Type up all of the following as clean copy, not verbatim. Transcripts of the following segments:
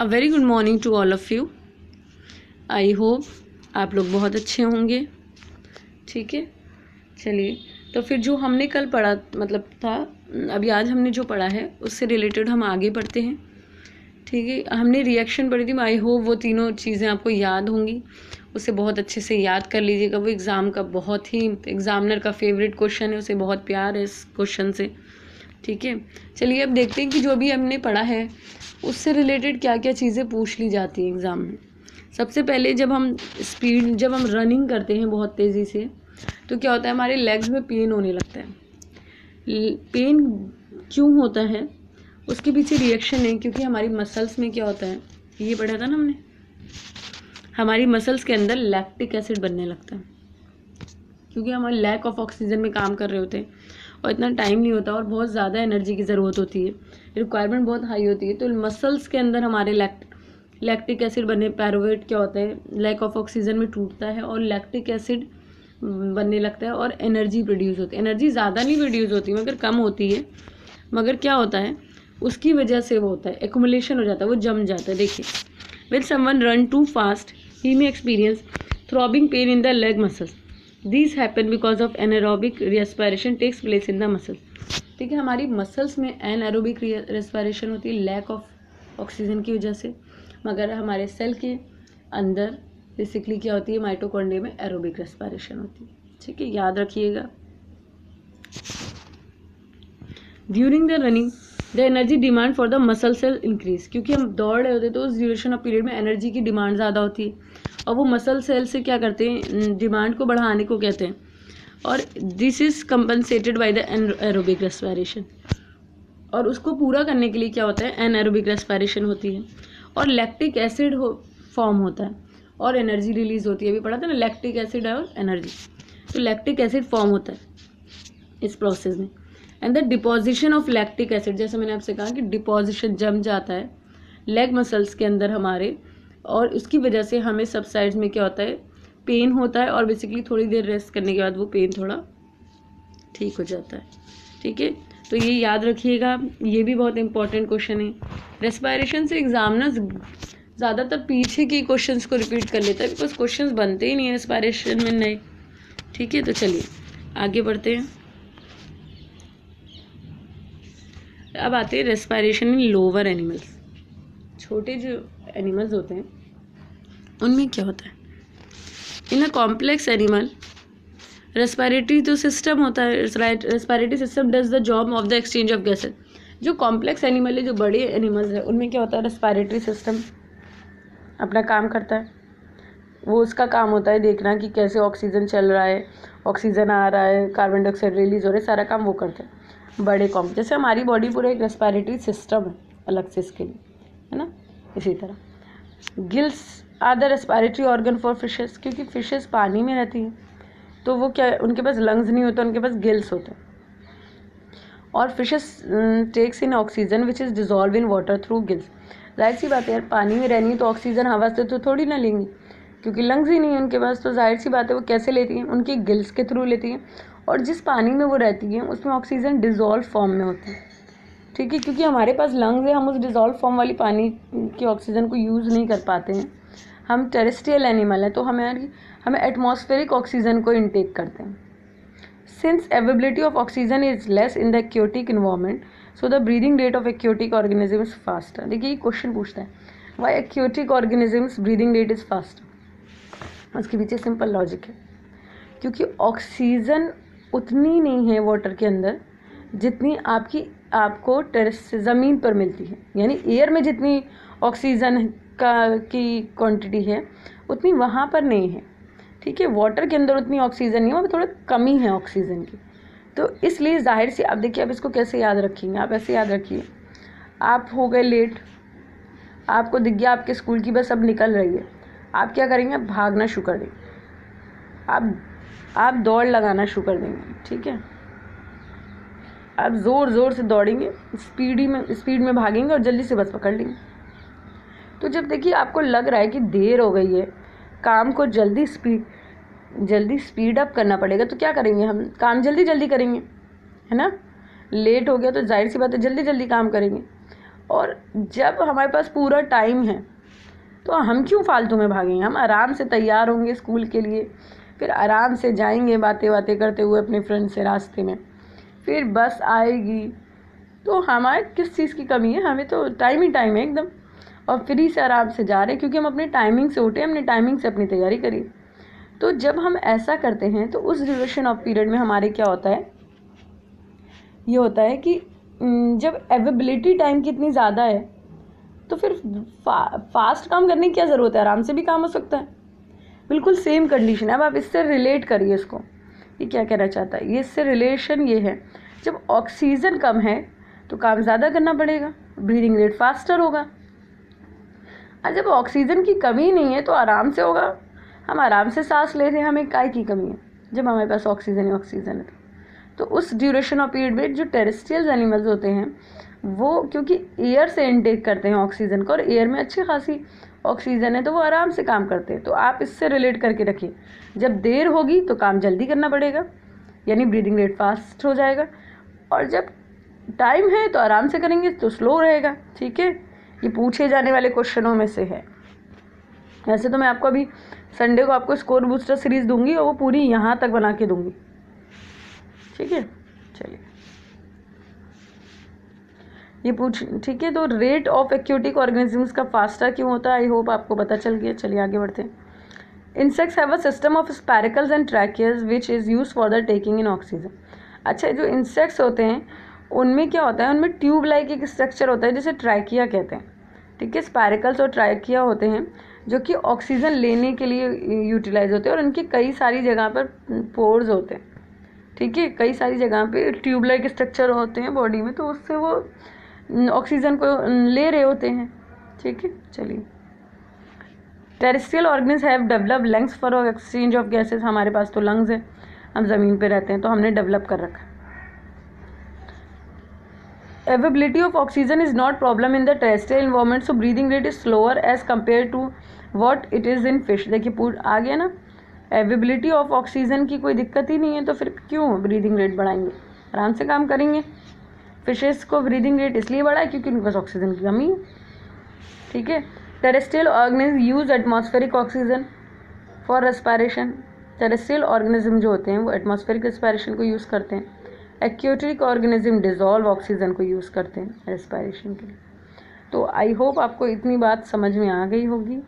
A very good morning to all of you. I hope आप लोग बहुत अच्छे होंगे। ठीक है, चलिए तो फिर जो हमने कल पढ़ा मतलब था, अभी आज हमने जो पढ़ा है उससे रिलेटेड हम आगे पढ़ते हैं। ठीक है, हमने रिएक्शन पढ़ी थी। आई होप वो तीनों चीज़ें आपको याद होंगी, उसे बहुत अच्छे से याद कर लीजिएगा। वो एग्ज़ाम का बहुत ही एग्जामिनर का फेवरेट क्वेश्चन है, उसे बहुत प्यार है इस क्वेश्चन से। ठीक है, चलिए अब देखते हैं कि जो भी हमने पढ़ा है उससे रिलेटेड क्या क्या चीज़ें पूछ ली जाती हैं एग्ज़ाम में। सबसे पहले जब हम रनिंग करते हैं बहुत तेज़ी से, तो क्या होता है, हमारे लेग्स में पेन होने लगता है। पेन क्यों होता है, उसके पीछे रिएक्शन है, क्योंकि हमारी मसल्स में क्या होता है, ये पढ़ा था ना हमने, हमारी मसल्स के अंदर लैक्टिक एसिड बनने लगता है, क्योंकि हम लैक ऑफ ऑक्सीजन में काम कर रहे होते हैं और इतना टाइम नहीं होता और बहुत ज़्यादा एनर्जी की ज़रूरत होती है, रिक्वायरमेंट बहुत हाई होती है। तो मसल्स के अंदर हमारे लैक्टिक एसिड बनने, पैरोवेट क्या होता है, लैक ऑफ ऑक्सीजन में टूटता है और लैक्टिक एसिड बनने लगता है और एनर्जी प्रोड्यूस होती है। एनर्जी ज़्यादा नहीं प्रोड्यूस होती मगर कम होती है, मगर क्या होता है उसकी वजह से वो होता है, एक्युमुलेशन हो जाता है, वो जम जाता है। देखिए, when someone run too fast he may experience throbbing pain in the leg muscles. These happen because of anaerobic respiration takes place in the muscles। ठीक है, हमारी मसल्स में एनएरोबिक रेस्पिरेशन होती है लैक ऑफ ऑक्सीजन की वजह से, मगर हमारे सेल के अंदर बेसिकली क्या होती है, माइटोकॉन्ड्रिया में एरोबिक रेस्पिरेशन होती है। ठीक है, याद रखिएगा। During the running the energy demand for the muscle cell increase. क्योंकि हम दौड़ रहे होते हैं तो उस ड्यूरेशन ऑफ पीरियड में एनर्जी की डिमांड ज़्यादा होती है और वो मसल सेल से क्या करते हैं, डिमांड को बढ़ाने को कहते हैं। और this is compensated by the aerobic respiration, और उसको पूरा करने के लिए क्या होता है, एनएरोबिक रेस्पिरेशन होती है और लैक्टिक एसिड फॉर्म होता है और एनर्जी रिलीज होती है। अभी पढ़ा था ना, लैक्टिक एसिड और एनर्जी। तो लैक्टिक एसिड फॉर्म होता है इस प्रोसेस में। And the deposition of lactic acid, जैसे मैंने आपसे कहा कि डिपोजिशन जम जाता है लेग मसल्स के अंदर हमारे, और उसकी वजह से हमें सब साइड्स में क्या होता है, पेन होता है, और बेसिकली थोड़ी देर रेस्ट करने के बाद वो पेन थोड़ा ठीक हो जाता है। ठीक है, तो ये याद रखिएगा, ये भी बहुत इंपॉर्टेंट क्वेश्चन है। रेस्पिरेशन से एग्जामिनर ज़्यादातर पीछे के क्वेश्चंस को रिपीट कर लेता है, बिकॉज क्वेश्चंस बनते ही नहीं है रेस्पिरेशन में नए। ठीक है, तो चलिए आगे बढ़ते हैं। अब आते हैं रेस्पिरेशन इन लोअर एनिमल्स। छोटे जो एनिमल्स होते हैं उनमें क्या होता है, इन अ कॉम्प्लेक्स एनिमल रेस्पिरेटरी जो सिस्टम होता है, respiratory system does the job of the exchange of gases. जो कॉम्प्लेक्स एनिमल है, जो बड़े एनिमल्स हैं, उनमें क्या होता है, रेस्पिरेटरी सिस्टम अपना काम करता है। वो उसका काम होता है देखना कि कैसे ऑक्सीजन चल रहा है, ऑक्सीजन आ रहा है, कार्बन डाइऑक्साइड रिलीज हो रहा है, सारा काम वो करते हैं बड़े जैसे हमारी बॉडी पूरा एक रेस्पिरेटरी सिस्टम है अलग से इसके लिए, है ना। इसी तरह gills are the respiratory organ for fishes, क्योंकि फिशेस पानी में रहती हैं तो वो क्या, उनके पास लंग्स नहीं होते, उनके पास गिल्स होते हैं। और fishes takes in oxygen which is dissolve in water through gills. जाहिर सी बात है यार, पानी में रहनी है तो ऑक्सीजन हवा से तो थोड़ी ना लेंगी, क्योंकि लंग्स ही नहीं है उनके पास, तो जाहिर सी बात है वो कैसे लेती हैं, उनकी गिल्स के थ्रू लेती हैं। और जिस पानी में वो रहती हैं उसमें ऑक्सीजन डिजॉल्व फॉर्म में होती है। ठीक है, क्योंकि हमारे पास लंग्स है, हम उस डिजॉल्व फॉर्म वाली पानी की ऑक्सीजन को यूज़ नहीं कर पाते हैं। हम टेरेस्ट्रियल एनिमल हैं तो हमें एटमॉस्फेरिक ऑक्सीजन को इनटेक करते हैं। Since availability of oxygen is less in the aquatic environment, so the breathing rate of aquatic organism is faster. देखिए ये क्वेश्चन पूछता है, why aquatic organisms breathing rate is faster. उसके पीछे सिंपल लॉजिक है, क्योंकि ऑक्सीजन उतनी नहीं है वाटर के अंदर जितनी आपको टेरेस से ज़मीन पर मिलती है। यानी एयर में जितनी ऑक्सीजन की क्वांटिटी है उतनी वहाँ पर नहीं है। ठीक है, वाटर के अंदर उतनी ऑक्सीजन नहीं है, वहाँ पर थोड़ा कमी है ऑक्सीजन की। तो इसलिए जाहिर सी, आप देखिए आप इसको कैसे याद रखेंगे, आप ऐसे याद रखिए, आप हो गए लेट, आपको दिख गया आपके स्कूल की बस अब निकल रही है, आप क्या करेंगे, आप भागना शुरू कर देंगे, आप दौड़ लगाना शुरू कर देंगे। ठीक है, आप ज़ोर ज़ोर से दौड़ेंगे, स्पीड में भागेंगे और जल्दी से बस पकड़ लेंगे। तो जब देखिए आपको लग रहा है कि देर हो गई है, काम को जल्दी स्पीड अप करना पड़ेगा, तो क्या करेंगे, हम काम जल्दी करेंगे, है ना। लेट हो गया तो जाहिर सी बात है जल्दी काम करेंगे। और जब हमारे पास पूरा टाइम है तो हम क्यों फालतू में भागेंगे, हम आराम से तैयार होंगे स्कूल के लिए, फिर आराम से जाएंगे बातें बातें करते हुए अपने फ्रेंड से रास्ते में, फिर बस आएगी, तो हमारे किस चीज़ की कमी है, हमें तो टाइम ही टाइम है एकदम, और फ्री से आराम से जा रहे हैं क्योंकि हम अपने टाइमिंग से उठे, हमने टाइमिंग से अपनी तैयारी करी। तो जब हम ऐसा करते हैं तो उस ड्यूरेशन ऑफ पीरियड में हमारे क्या होता है, ये होता है कि जब अवेबिलिटी टाइम की इतनी ज़्यादा है तो फिर फास्ट काम करने की क्या ज़रूरत है, आराम से भी काम हो सकता है। बिल्कुल सेम कंडीशन है। अब आप इससे रिलेट करिए इसको, ये क्या कहना चाहता है, ये इससे रिलेशन ये है, जब ऑक्सीजन कम है तो काम ज़्यादा करना पड़ेगा, ब्रीदिंग रेट फास्टर होगा, और जब ऑक्सीजन की कमी नहीं है तो आराम से होगा, हम आराम से सांस ले रहे हैं, हमें काय की कमी है जब हमारे पास ऑक्सीजन ही ऑक्सीजन है। तो उस ड्यूरेशन ऑफ पीरियड में जो टेरेस्ट्रियल एनिमल्स होते हैं वो क्योंकि एयर से इनटेक करते हैं ऑक्सीजन को, और एयर में अच्छी खासी ऑक्सीजन है तो वो आराम से काम करते हैं। तो आप इससे रिलेट करके रखिए, जब देर होगी तो काम जल्दी करना पड़ेगा, यानी ब्रीदिंग रेट फास्ट हो जाएगा, और जब टाइम है तो आराम से करेंगे तो स्लो रहेगा। ठीक है, ये पूछे जाने वाले क्वेश्चनों में से है। वैसे तो मैं आपको अभी संडे को आपको स्कोर बूस्टर सीरीज़ दूंगी और वो पूरी यहाँ तक बना के दूंगी। ठीक है, चलिए ये पूछ, ठीक है, तो रेट ऑफ एक्यूटिक ऑर्गेनिजम्स का फास्टर क्यों होता है, आई होप आपको पता चल गया। चलिए आगे बढ़ते हैं। Insects have a system of spiracles and tracheae which is use for the taking in oxygen. अच्छा, जो इंसेक्ट्स होते हैं उनमें क्या होता है, उनमें ट्यूब लाइक एक स्ट्रक्चर होता है जिसे ट्रैकिया कहते हैं। ठीक है, स्पैरिकल्स और ट्रैकिया होते हैं जो कि ऑक्सीजन लेने के लिए यूटिलाइज होते हैं, और उनकी कई सारी जगह पर पोर्स होते हैं। ठीक है, कई सारी जगह पे ट्यूब लाइक स्ट्रक्चर होते हैं बॉडी में, तो उससे वो ऑक्सीजन को ले रहे होते हैं। ठीक है, चलिए terrestrial organism have develop lungs for exchange of gases. हमारे पास तो लंग्स है, हम ज़मीन पे रहते हैं तो हमने डेवलप कर रखा है। Availability of oxygen is not problem in the terrestrial environment, so breathing rate is slower as compare to what it is in fish. देखिए आ गया ना, अवेबिलिटी ऑफ ऑक्सीजन की कोई दिक्कत ही नहीं है तो फिर क्यों ब्रीदिंग रेट बढ़ाएंगे, आराम से काम करेंगे। फिशेस को ब्रीदिंग रेट इसलिए बढ़ा है क्योंकि उनके पास ऑक्सीजन की कमी है। ठीक है, terrestrial organism use atmospheric oxygen for respiration. Terrestrial organism जो होते हैं वो एटमॉस्फेरिक रेस्पिरेशन को यूज़ करते हैं। एक्यूटिक ऑर्गेनिज्म डिजॉल्व ऑक्सीजन को यूज़ करते हैं रेस्पिरेशन के लिए। तो आई होप आपको इतनी बात समझ में आ गई होगी।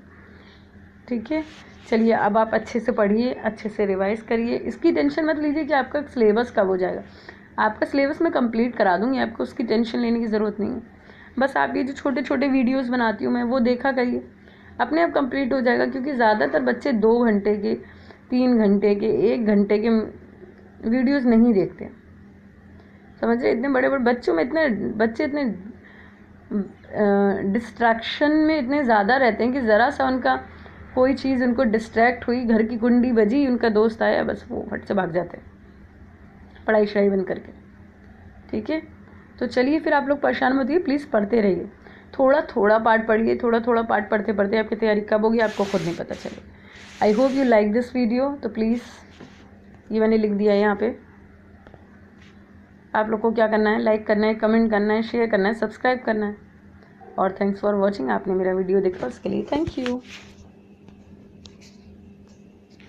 ठीक है, चलिए अब आप अच्छे से पढ़िए, अच्छे से रिवाइज करिए, इसकी टेंशन मत लीजिए कि आपका सिलेबस कब हो जाएगा। आपका सिलेबस मैं कंप्लीट करा दूँगी, आपको उसकी टेंशन लेने की ज़रूरत नहीं है। बस आप ये जो छोटे छोटे वीडियोस बनाती हूँ मैं वो देखा करिए, अपने आप कंप्लीट हो जाएगा। क्योंकि ज़्यादातर बच्चे 2 घंटे के, 3 घंटे के, 1 घंटे के वीडियोस नहीं देखते, समझ रहे। इतने बड़े बड़े बच्चों में बच्चे इतने डिस्ट्रैक्शन में इतने ज़्यादा रहते हैं कि ज़रा सा उनका कोई चीज़ उनको डिस्ट्रैक्ट हुई, घर की कुंडी बजी, उनका दोस्त आया, बस वो फट से भाग जाते हैं पढ़ाई शढ़ाई बंद करके। ठीक है, तो चलिए फिर आप लोग परेशान मत होइए, प्लीज़ पढ़ते रहिए, थोड़ा थोड़ा पार्ट पढ़िए, थोड़ा थोड़ा पार्ट पढ़ते पढ़ते आपकी तैयारी कब होगी आपको खुद नहीं पता चले। I hope you like this video. तो प्लीज़, ये मैंने लिख दिया है यहाँ पे, आप लोग को क्या करना है, लाइक करना है, कमेंट करना है, शेयर करना है, सब्सक्राइब करना है। और थैंक्स फॉर वॉचिंग, आपने मेरा वीडियो देखा उसके लिए थैंक यू।